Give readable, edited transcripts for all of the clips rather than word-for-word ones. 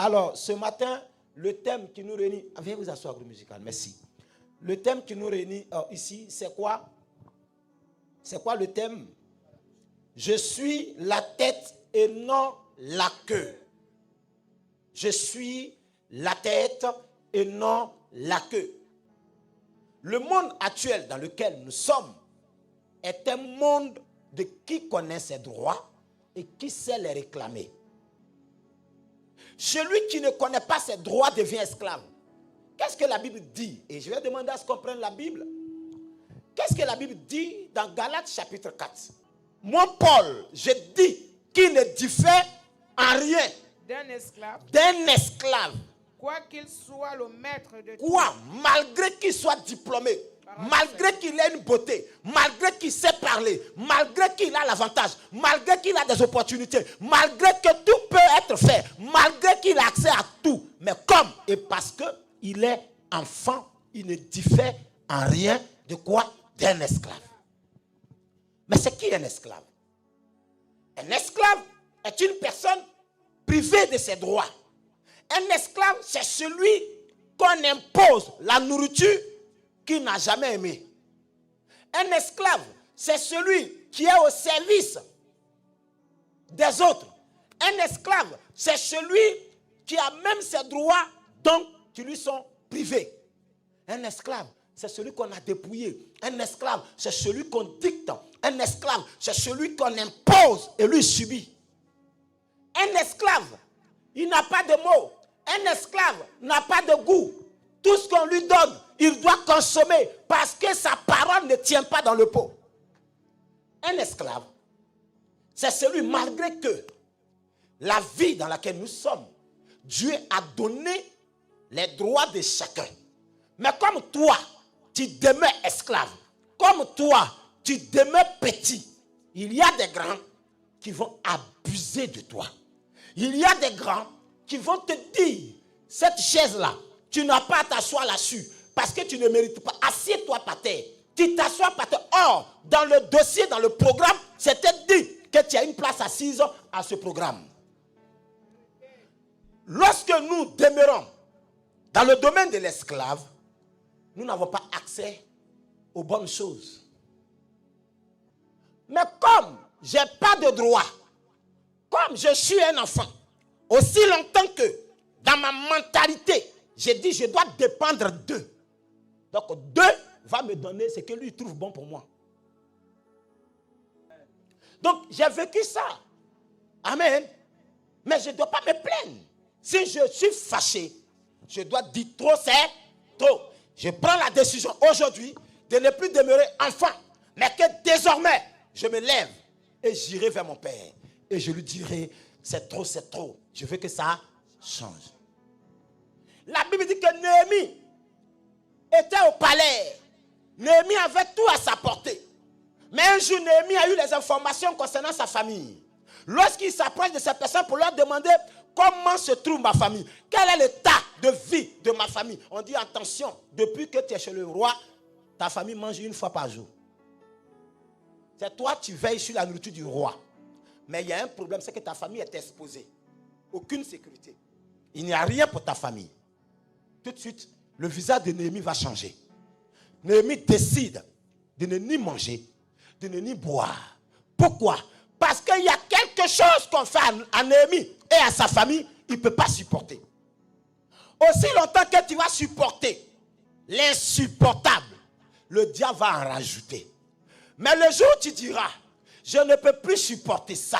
Alors, ce matin, le thème qui nous réunit... Veuillez vous asseoir, groupe musical, merci. Le thème qui nous réunit ici, c'est quoi? C'est quoi le thème? Je suis la tête et non la queue. Je suis la tête et non la queue. Le monde actuel dans lequel nous sommes est un monde de qui connaît ses droits et qui sait les réclamer. Celui qui ne connaît pas ses droits devient esclave. Qu'est-ce que la Bible dit? Et je vais demander à ce qu'on prenne la Bible. Qu'est-ce que la Bible dit dans Galates chapitre 4? Moi, Paul, je dis qu'il ne diffère en rien d'un esclave, quoi qu'il soit le maître de tout. Quoi? Malgré qu'il soit diplômé, malgré qu'il ait une beauté, malgré qu'il sait parler, malgré qu'il a l'avantage, malgré qu'il a des opportunités, malgré que tout peut être fait, malgré qu'il a accès à tout, mais comme et parce qu'il est enfant, il ne diffère en rien de quoi? D'un esclave. Mais c'est qui un esclave? Un esclave est une personne privée de ses droits. Un esclave, c'est celui qu'on impose la nourriture qu'il n'a jamais aimée. Un esclave, c'est celui qui est au service des autres. Un esclave, c'est celui qui a même ses droits donc qui lui sont privés. Un esclave, c'est celui qu'on a dépouillé. Un esclave, c'est celui qu'on dicte. Un esclave, c'est celui qu'on impose et lui subit. Un esclave, il n'a pas de mots. Un esclave n'a pas de goût. Tout ce qu'on lui donne, il doit consommer parce que sa parole ne tient pas dans le pot. Un esclave, c'est celui, malgré que la vie dans laquelle nous sommes, Dieu a donné les droits de chacun. Mais comme toi, tu demeures esclave, comme toi, tu demeures petit, il y a des grands qui vont abuser de toi. Il y a des grands qui vont te dire, cette chaise-là, tu n'as pas à t'asseoir là-dessus parce que tu ne mérites pas. Assieds-toi par terre. Tu t'assois par terre. Or, dans le dossier, dans le programme, c'était dit que tu as une place assise à ce programme. Lorsque nous demeurons dans le domaine de l'esclave, nous n'avons pas accès aux bonnes choses. Mais comme je n'ai pas de droit, comme je suis un enfant, aussi longtemps que dans ma mentalité, j'ai dit je dois dépendre d'eux. Donc Dieu va me donner ce que lui trouve bon pour moi. Donc j'ai vécu ça. Amen. Mais je ne dois pas me plaindre. Si je suis fâché, je dois dire trop c'est trop. Je prends la décision aujourd'hui de ne plus demeurer enfant, mais que désormais je me lève et j'irai vers mon Père. Et je lui dirai, c'est trop, c'est trop. Je veux que ça change. La Bible dit que Néhémie était au palais. Néhémie avait tout à sa portée. Mais un jour, Néhémie a eu les informations concernant sa famille. Lorsqu'il s'approche de ces personnes pour leur demander comment se trouve ma famille, quel est l'état de vie de ma famille, on dit attention, depuis que tu es chez le roi, ta famille mange une fois par jour. C'est toi, tu veilles sur la nourriture du roi. Mais il y a un problème, c'est que ta famille est exposée. Aucune sécurité. Il n'y a rien pour ta famille. Tout de suite, le visage de Néhémie va changer. Néhémie décide de ne ni manger, de ne ni boire. Pourquoi? Parce qu'il y a quelque chose qu'on fait à Néhémie et à sa famille, il ne peut pas supporter. Aussi longtemps que tu vas supporter l'insupportable, le diable va en rajouter. Mais le jour où tu diras, je ne peux plus supporter ça,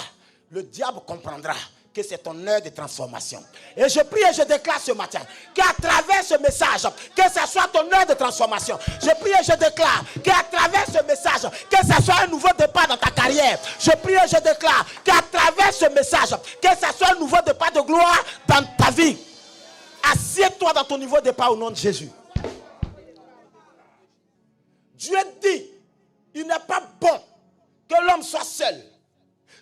le diable comprendra que c'est ton heure de transformation. Et je prie et je déclare ce matin qu'à travers ce message, que ce soit ton heure de transformation. Je prie et je déclare qu'à travers ce message, que ce soit un nouveau départ dans ta carrière. Je prie et je déclare qu'à travers ce message, que ce soit un nouveau départ de gloire dans ta vie. Assieds-toi dans ton nouveau départ au nom de Jésus. Dieu dit, il n'est pas bon que l'homme soit seul.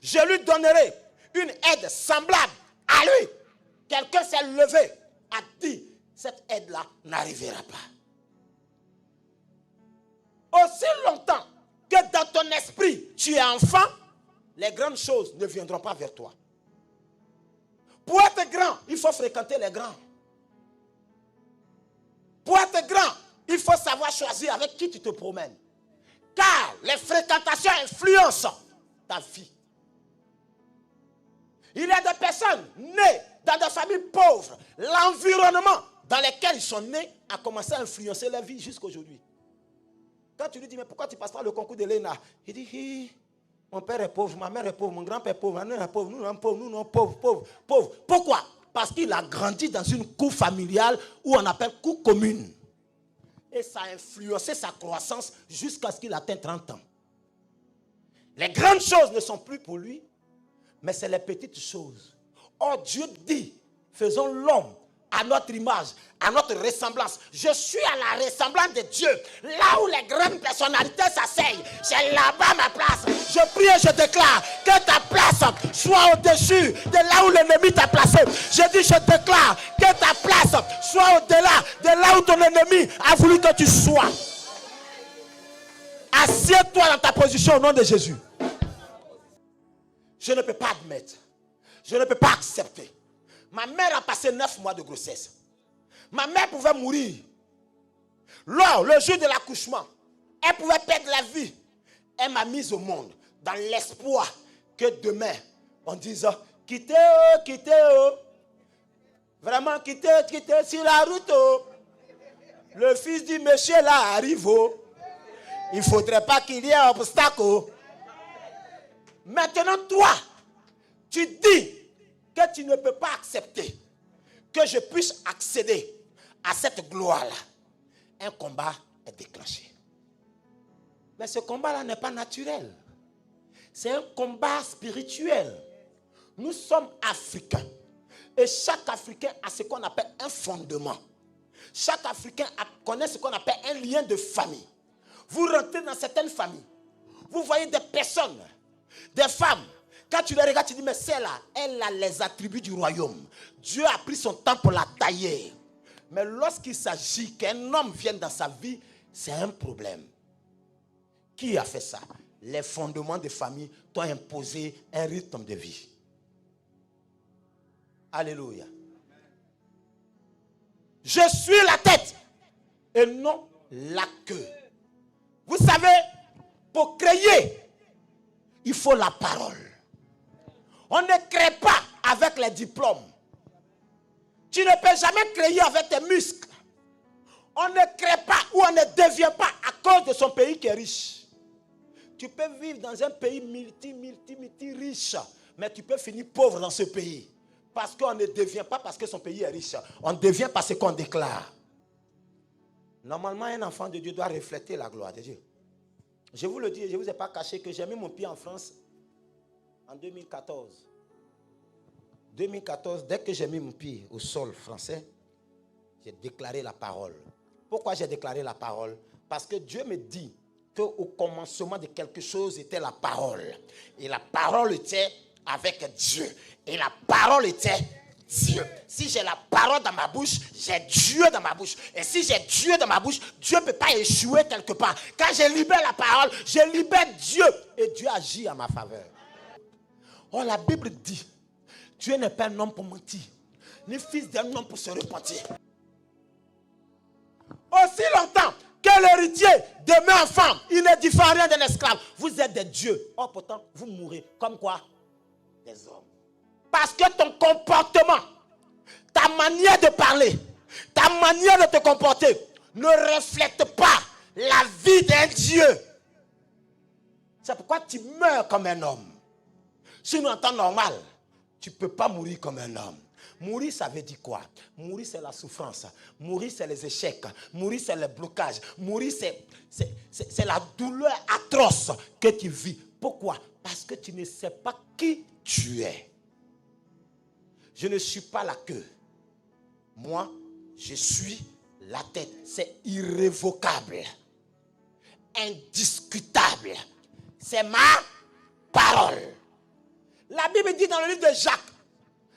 Je lui donnerai une aide semblable à lui. Quelqu'un s'est levé, a dit, cette aide-là n'arrivera pas. Aussi longtemps que dans ton esprit, tu es enfant, les grandes choses ne viendront pas vers toi. Pour être grand, il faut fréquenter les grands. Pour être grand, il faut savoir choisir avec qui tu te promènes. Car les fréquentations influencent ta vie. Il y a des personnes nées dans des familles pauvres. L'environnement dans lequel ils sont nés a commencé à influencer leur vie jusqu'à aujourd'hui. Quand tu lui dis, mais pourquoi tu ne passes pas le concours de l'ENA? Il dit, mon père est pauvre, ma mère est pauvre, mon grand-père est pauvre, ma mère est pauvre, nous sommes pauvres, nous sommes pauvres. Pourquoi? Parce qu'il a grandi dans une cour familiale où on appelle cour commune. Et ça a influencé sa croissance jusqu'à ce qu'il atteigne 30 ans. Les grandes choses ne sont plus pour lui, mais c'est les petites choses. Or, Dieu dit, faisons l'homme à notre image, à notre ressemblance. Je suis à la ressemblance de Dieu. Là où les grandes personnalités s'asseyent, c'est là-bas ma place. Je prie et je déclare que ta place soit au-dessus de là où l'ennemi t'a placé. Je dis, je déclare que ta place soit au-delà de là où ton ennemi a voulu que tu sois. Assieds-toi dans ta position au nom de Jésus. Je ne peux pas admettre. Je ne peux pas accepter. Ma mère a passé 9 mois de grossesse. Ma mère pouvait mourir. Lors, le jour de l'accouchement, elle pouvait perdre la vie. Elle m'a mise au monde dans l'espoir que demain, on dise, quittez, vraiment quittez sur la route. Le fils du monsieur là arrive. Il ne faudrait pas qu'il y ait un obstacle. Maintenant, toi, tu dis que tu ne peux pas accepter que je puisse accéder à cette gloire-là. Un combat est déclenché. Mais ce combat-là n'est pas naturel. C'est un combat spirituel. Nous sommes africains. Et chaque Africain a ce qu'on appelle un fondement. Chaque Africain connaît ce qu'on appelle un lien de famille. Vous rentrez dans certaines familles. Vous voyez des personnes, des femmes. Quand tu les regardes, tu dis, mais celle-là, elle a les attributs du royaume. Dieu a pris son temps pour la tailler. Mais lorsqu'il s'agit qu'un homme vienne dans sa vie, c'est un problème. Qui a fait ça? Les fondements de famille t'ont imposé un rythme de vie. Alléluia. Je suis la tête et non la queue. Vous savez, pour créer, il faut la parole. On ne crée pas avec les diplômes. Tu ne peux jamais créer avec tes muscles. On ne crée pas ou on ne devient pas à cause de son pays qui est riche. Tu peux vivre dans un pays multi riche, mais tu peux finir pauvre dans ce pays. Parce qu'on ne devient pas parce que son pays est riche. On devient parce qu'on déclare. Normalement, un enfant de Dieu doit refléter la gloire de Dieu. Je vous le dis, je ne vous ai pas caché que j'ai mis mon pied en France en 2014. 2014, dès que j'ai mis mon pied au sol français, j'ai déclaré la parole. Pourquoi j'ai déclaré la parole? Parce que Dieu me dit qu'au commencement de quelque chose était la parole. Et la parole était avec Dieu. Et la parole était Dieu. Si j'ai la parole dans ma bouche, j'ai Dieu dans ma bouche. Et si j'ai Dieu dans ma bouche, Dieu ne peut pas échouer quelque part. Quand je libère la parole, je libère Dieu. Et Dieu agit à ma faveur. Oh, la Bible dit, Dieu n'est pas un homme pour mentir, ni fils d'un homme pour se repentir. Aussi longtemps que l'héritier demeure enfant, il ne diffère rien d'un esclave. Vous êtes des dieux. Oh, pourtant, vous mourrez. Comme quoi? Des hommes. Parce que ton comportement, ta manière de parler, ta manière de te comporter ne reflète pas la vie d'un Dieu. C'est pourquoi tu meurs comme un homme. Sinon, en temps normal, tu ne peux pas mourir comme un homme. Mourir, ça veut dire quoi? Mourir, c'est la souffrance. Mourir, c'est les échecs. Mourir, c'est le blocage. Mourir, c'est la douleur atroce que tu vis. Pourquoi? Parce que tu ne sais pas qui tu es. Je ne suis pas la queue. Moi, je suis la tête. C'est irrévocable. Indiscutable. C'est ma parole. La Bible dit dans le livre de Jacques,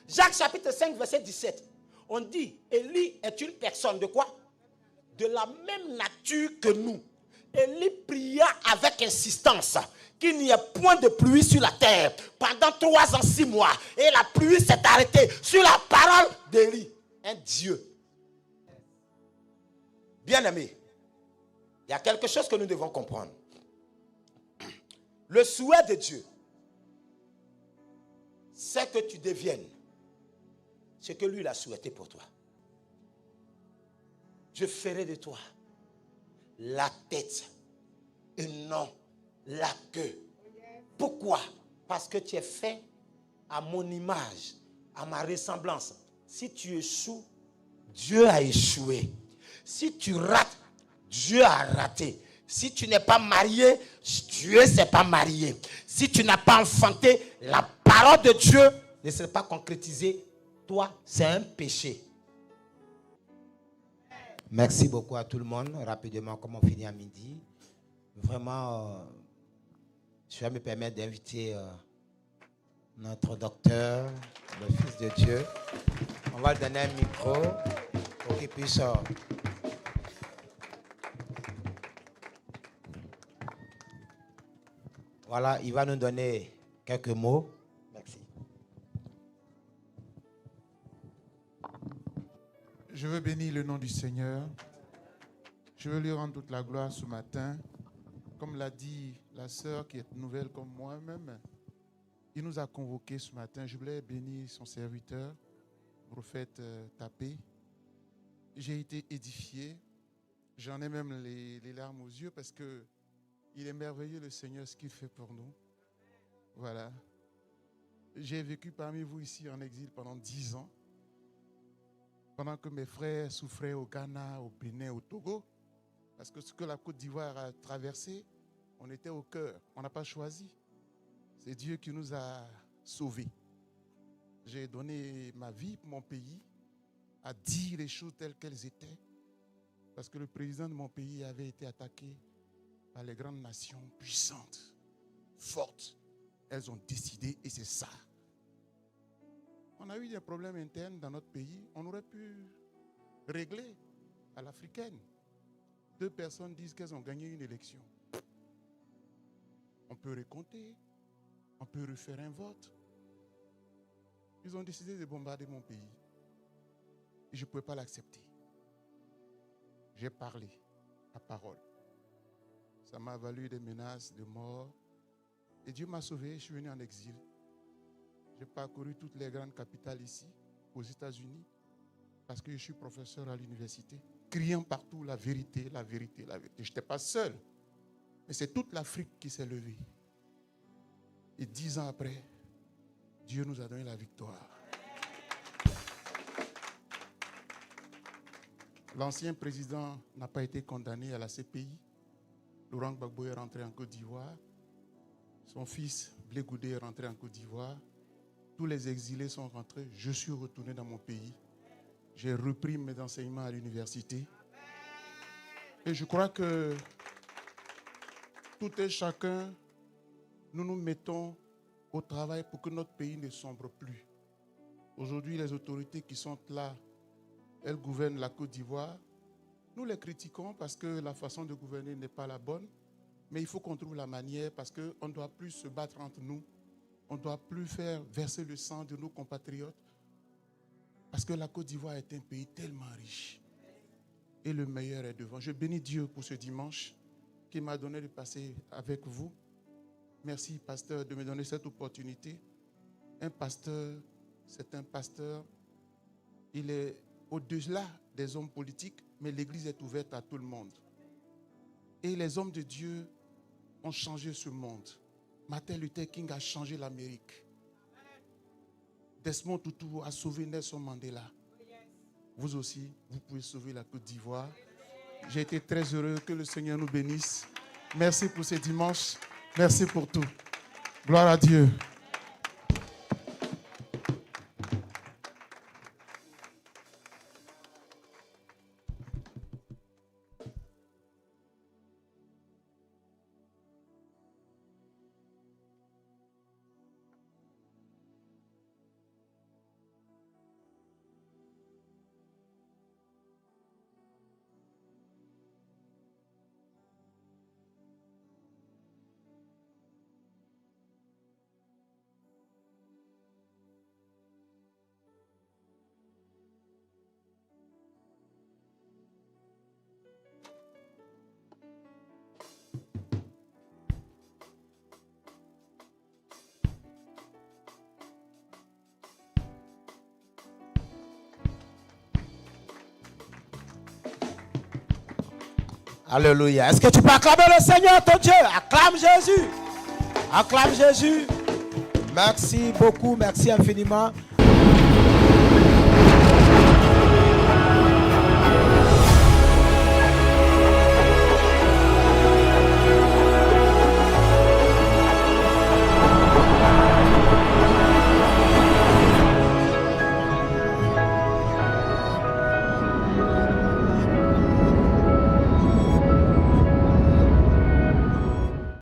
Jacques chapitre 5 verset 17, on dit, Élie est une personne de quoi? De la même nature que nous. Élie pria avec insistance qu'il n'y ait point de pluie sur la terre pendant 3 ans, 6 mois. Et la pluie s'est arrêtée sur la parole d'Élie, un Dieu. Bien-aimé, il y a quelque chose que nous devons comprendre. Le souhait de Dieu, c'est que tu deviennes ce que lui il a souhaité pour toi. Je ferai de toi la tête et non la queue. Pourquoi? Parce que tu es fait à mon image, à ma ressemblance. Si tu échoues, Dieu a échoué. Si tu rates, Dieu a raté. Si tu n'es pas marié, Dieu ne s'est pas marié. Si tu n'as pas enfanté, la parole de Dieu ne serait pas concrétisée. Toi, c'est un péché. Merci beaucoup à tout le monde. Rapidement, comme on finit à midi, vraiment, je vais me permettre d'inviter notre docteur, le Fils de Dieu. On va lui donner un micro pour qu'il puisse... voilà, il va nous donner quelques mots. Merci. Je veux bénir le nom du Seigneur. Je veux lui rendre toute la gloire ce matin. Comme l'a dit la sœur qui est nouvelle comme moi-même, il nous a convoqués ce matin. Je voulais bénir son serviteur, prophète Tapé. J'ai été édifié. J'en ai même les larmes aux yeux parce que il est merveilleux le Seigneur ce qu'il fait pour nous. Voilà. J'ai vécu parmi vous ici en exil pendant 10 ans. Pendant que mes frères souffraient au Ghana, au Bénin, au Togo. Parce que ce que la Côte d'Ivoire a traversé, on était au cœur. On n'a pas choisi. C'est Dieu qui nous a sauvés. J'ai donné ma vie pour mon pays, à dire les choses telles qu'elles étaient. Parce que le président de mon pays avait été attaqué par les grandes nations puissantes, fortes. Elles ont décidé et c'est ça. On a eu des problèmes internes dans notre pays. On aurait pu régler à l'africaine. 2 personnes disent qu'elles ont gagné une élection. On peut recompter. On peut refaire un vote. Ils ont décidé de bombarder mon pays. Et je ne pouvais pas l'accepter. J'ai parlé la parole. Ça m'a valu des menaces de mort. Et Dieu m'a sauvé. Je suis venu en exil. J'ai parcouru toutes les grandes capitales ici, aux États-Unis, parce que je suis professeur à l'université, criant partout la vérité, la vérité, la vérité. Je n'étais pas seul, mais c'est toute l'Afrique qui s'est levée. Et 10 ans après, Dieu nous a donné la victoire. L'ancien président n'a pas été condamné à la CPI. Laurent Gbagbo est rentré en Côte d'Ivoire. Son fils, Blé Goudé, est rentré en Côte d'Ivoire. Tous les exilés sont rentrés. Je suis retourné dans mon pays. J'ai repris mes enseignements à l'université. Et je crois que tout et chacun, nous nous mettons au travail pour que notre pays ne sombre plus. Aujourd'hui, les autorités qui sont là, elles gouvernent la Côte d'Ivoire. Nous les critiquons parce que la façon de gouverner n'est pas la bonne. Mais il faut qu'on trouve la manière parce qu'on ne doit plus se battre entre nous. On ne doit plus faire verser le sang de nos compatriotes. Parce que la Côte d'Ivoire est un pays tellement riche. Et le meilleur est devant. Je bénis Dieu pour ce dimanche qui m'a donné de passer avec vous. Merci, pasteur, de me donner cette opportunité. Un pasteur, c'est un pasteur. Il est au-delà des hommes politiques, mais l'Église est ouverte à tout le monde. Et les hommes de Dieu ont changé ce monde. Martin Luther King a changé l'Amérique. Desmond Tutu a sauvé Nelson Mandela. Vous aussi, vous pouvez sauver la Côte d'Ivoire. J'ai été très heureux. Que le Seigneur nous bénisse. Merci pour ce dimanche. Merci pour tout. Gloire à Dieu. Alléluia. Est-ce que tu peux acclamer le Seigneur, ton Dieu? Acclame Jésus. Acclame Jésus. Merci beaucoup, merci infiniment.